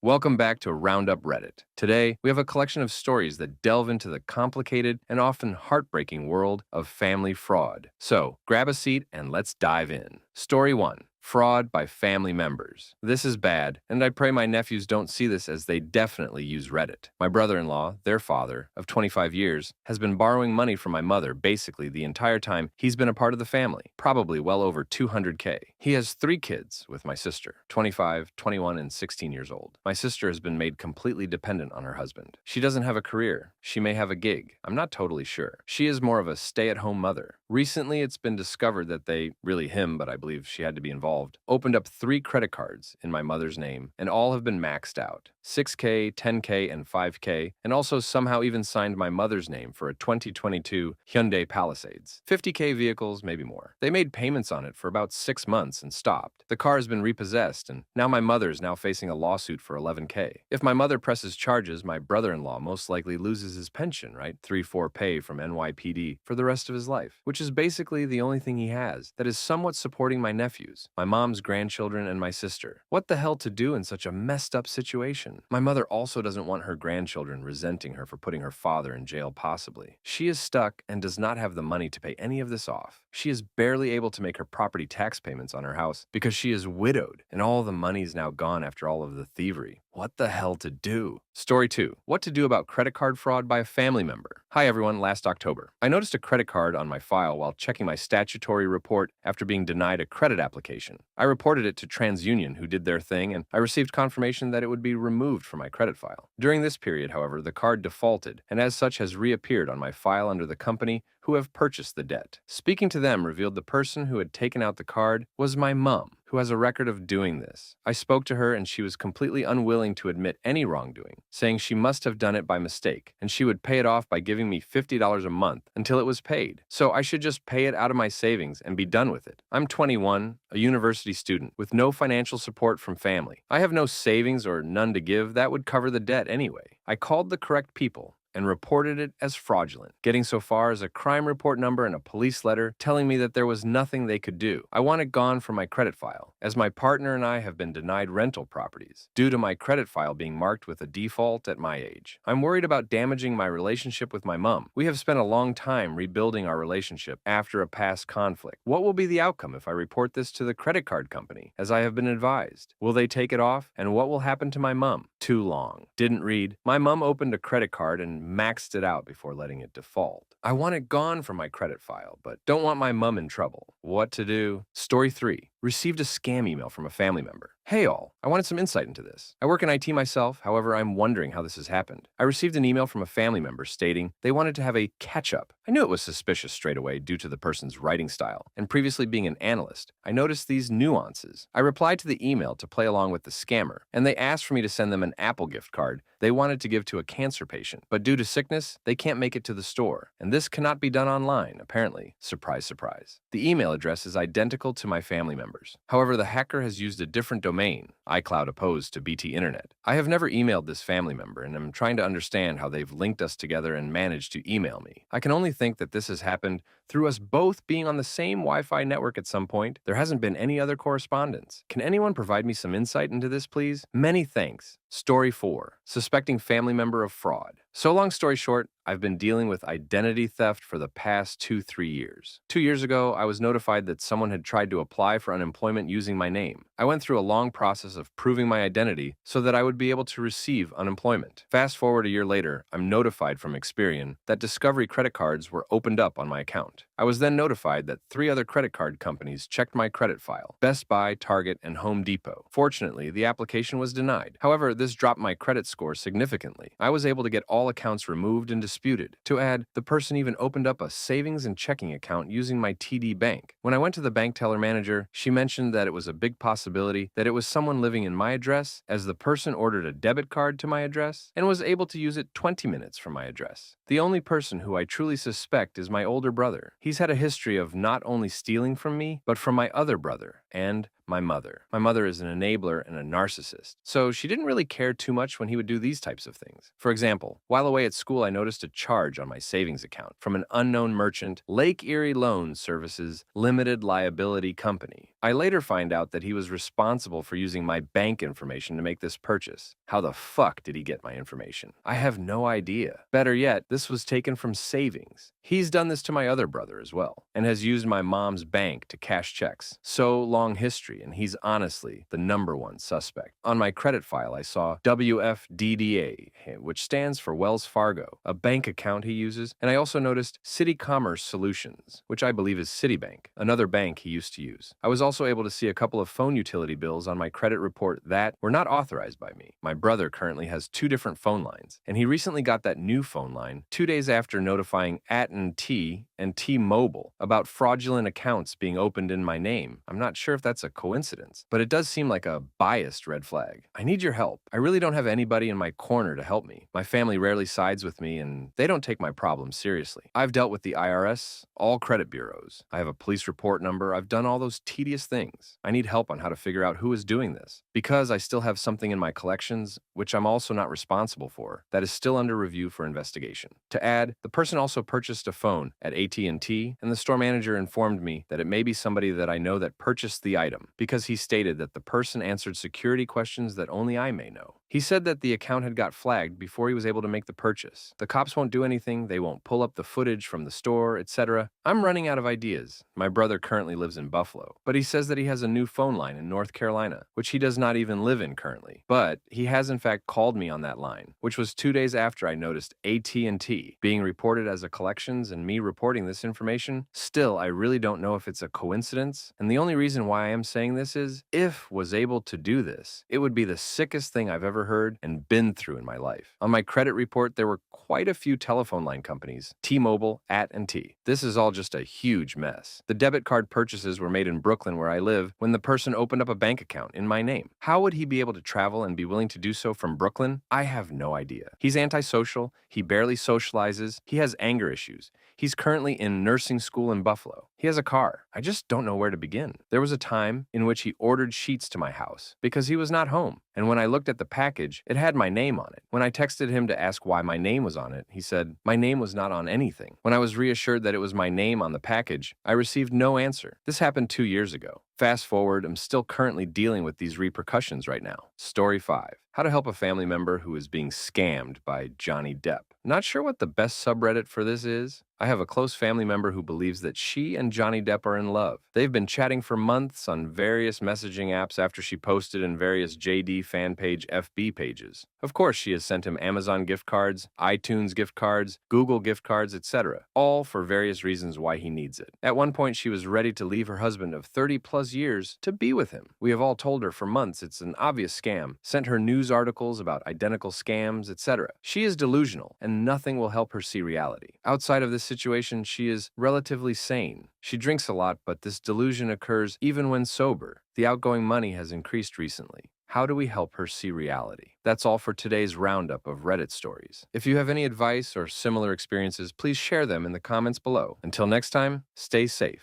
Welcome back to Roundup Reddit. Today, we have a collection of stories that delve into the complicated and often heartbreaking world of family fraud. So, grab a seat and let's dive in. Story 1. Fraud by family members. This is bad, and I pray my nephews don't see this as they definitely use Reddit. My brother-in-law, their father, of 25 years, has been borrowing money from my mother basically the entire time he's been a part of the family, probably well over 200K. He has 3 kids with my sister, 25, 21, and 16 years old. My sister has been made completely dependent on her husband. She doesn't have a career. She may have a gig. I'm not totally sure. She is more of a stay-at-home mother. Recently, it's been discovered that they, really him, but I believe she had to be involved, opened up 3 credit cards in my mother's name, and all have been maxed out. 6K, 10K, and 5K, and also somehow even signed my mother's name for a 2022 Hyundai Palisades. 50K vehicles, maybe more. They made payments on it for about 6 months and stopped. The car has been repossessed, and now my mother is now facing a lawsuit for 11K. If my mother presses charges, my brother-in-law most likely loses his pension, right? 3-4 pay from NYPD for the rest of his life, which is basically the only thing he has that is somewhat supporting my nephews, my mom's grandchildren, and my sister. What the hell to do in such a messed up situation? My mother also doesn't want her grandchildren resenting her for putting her father in jail possibly. She is stuck and does not have the money to pay any of this off. She is barely able to make her property tax payments on her house because she is widowed and all the money is now gone after all of the thievery. What the hell to do? Story 2. What to do about credit card fraud by a family member. Hi everyone, last October, I noticed a credit card on my file while checking my statutory report after being denied a credit application. I reported it to TransUnion, who did their thing, and I received confirmation that it would be removed from my credit file. During this period, however, the card defaulted, and as such has reappeared on my file under the company who have purchased the debt. Speaking to them revealed the person who had taken out the card was my mom, who has a record of doing this. I spoke to her and she was completely unwilling to admit any wrongdoing, saying she must have done it by mistake, and she would pay it off by giving me $50 a month until it was paid. So I should just pay it out of my savings and be done with it. I'm 21, a university student, with no financial support from family. I have no savings or none to give that would cover the debt anyway. I called the correct people and reported it as fraudulent, getting so far as a crime report number and a police letter telling me that there was nothing they could do. I want it gone from my credit file, as my partner and I have been denied rental properties due to my credit file being marked with a default at my age. I'm worried about damaging my relationship with my mom. We have spent a long time rebuilding our relationship after a past conflict. What will be the outcome if I report this to the credit card company, as I have been advised? Will they take it off? And what will happen to my mom? Too long. Didn't read. My mom opened a credit card and maxed it out before letting it default. I want it gone from my credit file, but don't want my mom in trouble. What to do? Story 3. Received a scam email from a family member. Hey all, I wanted some insight into this. I work in IT myself, however, I'm wondering how this has happened. I received an email from a family member stating they wanted to have a catch-up. I knew it was suspicious straight away due to the person's writing style, and previously being an analyst, I noticed these nuances. I replied to the email to play along with the scammer, and they asked for me to send them an Apple gift card they wanted to give to a cancer patient, but due to sickness, they can't make it to the store, and this cannot be done online, apparently. Surprise, surprise. The email address is identical to my family members. However, the hacker has used a different domain, iCloud opposed to BT Internet. I have never emailed this family member, and I'm trying to understand how they've linked us together and managed to email me. I can only think that this has happened through us both being on the same Wi-Fi network at some point. There hasn't been any other correspondence. Can anyone provide me some insight into this, please? Many thanks. Story 4. Suspecting family member of fraud. So long story short, I've been dealing with identity theft for the past 2-3 years. 2 years ago, I was notified that someone had tried to apply for unemployment using my name. I went through a long process of proving my identity so that I would be able to receive unemployment. Fast forward a year later, I'm notified from Experian that Discovery credit cards were opened up on my account. I was then notified that 3 other credit card companies checked my credit file: Best Buy, Target, and Home Depot. Fortunately, the application was denied. However, this dropped my credit score significantly. I was able to get all accounts removed and disputed. To add, the person even opened up a savings and checking account using my TD Bank. When I went to the bank teller manager, she mentioned that it was a big possibility that it was someone living in my address, as the person ordered a debit card to my address and was able to use it 20 minutes from my address. The only person who I truly suspect is my older brother. He's had a history of not only stealing from me, but from my other brother, and my mother. My mother is an enabler and a narcissist, so she didn't really care too much when he would do these types of things. For example, while away at school, I noticed a charge on my savings account from an unknown merchant, Lake Erie Loan Services Limited Liability Company. I later find out that he was responsible for using my bank information to make this purchase. How the fuck did he get my information? I have no idea. Better yet, this was taken from savings. He's done this to my other brother as well, and has used my mom's bank to cash checks. So long history, and he's honestly the #1 suspect. On my credit file, I saw WFDDA, which stands for Wells Fargo, a bank account he uses, and I also noticed City Commerce Solutions, which I believe is Citibank, another bank he used to use. I was also able to see a couple of phone utility bills on my credit report that were not authorized by me. My brother currently has 2 different phone lines, and he recently got that new phone line 2 days after notifying AT&T and T-Mobile about fraudulent accounts being opened in my name. I'm not sure if that's a coincidence, but it does seem like a biased red flag. I need your help. I really don't have anybody in my corner to help me. My family rarely sides with me, and they don't take my problems seriously. I've dealt with the IRS, all credit bureaus. I have a police report number. I've done all those tedious things. I need help on how to figure out who is doing this. Because I still have something in my collections, which I'm also not responsible for, that is still under review for investigation. To add, the person also purchased a phone at AT&T, and the store manager informed me that it may be somebody that I know that purchased the item, because he stated that the person answered security questions that only I may know. He said that the account had got flagged before he was able to make the purchase. The cops won't do anything, they won't pull up the footage from the store, etc. I'm running out of ideas. My brother currently lives in Buffalo, but he says that he has a new phone line in North Carolina, which he does not even live in currently. But he has in fact called me on that line, which was 2 days after I noticed AT&T being reported as a collections and me reporting this information. Still, I really don't know if it's a coincidence, and the only reason why I am saying this is, if was able to do this, it would be the sickest thing I've ever heard and been through in my life. On my credit report, there were quite a few telephone line companies, T-Mobile, AT&T. This is all just a huge mess. The debit card purchases were made in Brooklyn, where I live, when the person opened up a bank account in my name. How would he be able to travel and be willing to do so from Brooklyn? I have no idea. He's antisocial, he barely socializes, he has anger issues. He's currently in nursing school in Buffalo. He has a car. I just don't know where to begin. There was a time in which he ordered sheets to my house because he was not home. And when I looked at the package, it had my name on it. When I texted him to ask why my name was on it, he said, my name was not on anything. When I was reassured that it was my name on the package, I received no answer. This happened 2 years ago. Fast forward, I'm still currently dealing with these repercussions right now. Story 5. How to help a family member who is being scammed by Johnny Depp. Not sure what the best subreddit for this is. I have a close family member who believes that she and Johnny Depp are in love. They've been chatting for months on various messaging apps after she posted in various JD fan page FB pages. Of course, she has sent him Amazon gift cards, iTunes gift cards, Google gift cards, etc., all for various reasons why he needs it. At one point, she was ready to leave her husband of 30 plus years to be with him. We have all told her for months it's an obvious scam, sent her news articles about identical scams, etc. She is delusional, and nothing will help her see reality. Outside of this situation, she is relatively sane. She drinks a lot, but this delusion occurs even when sober. The outgoing money has increased recently. How do we help her see reality? That's all for today's roundup of Reddit stories. If you have any advice or similar experiences, please share them in the comments below. Until next time, stay safe.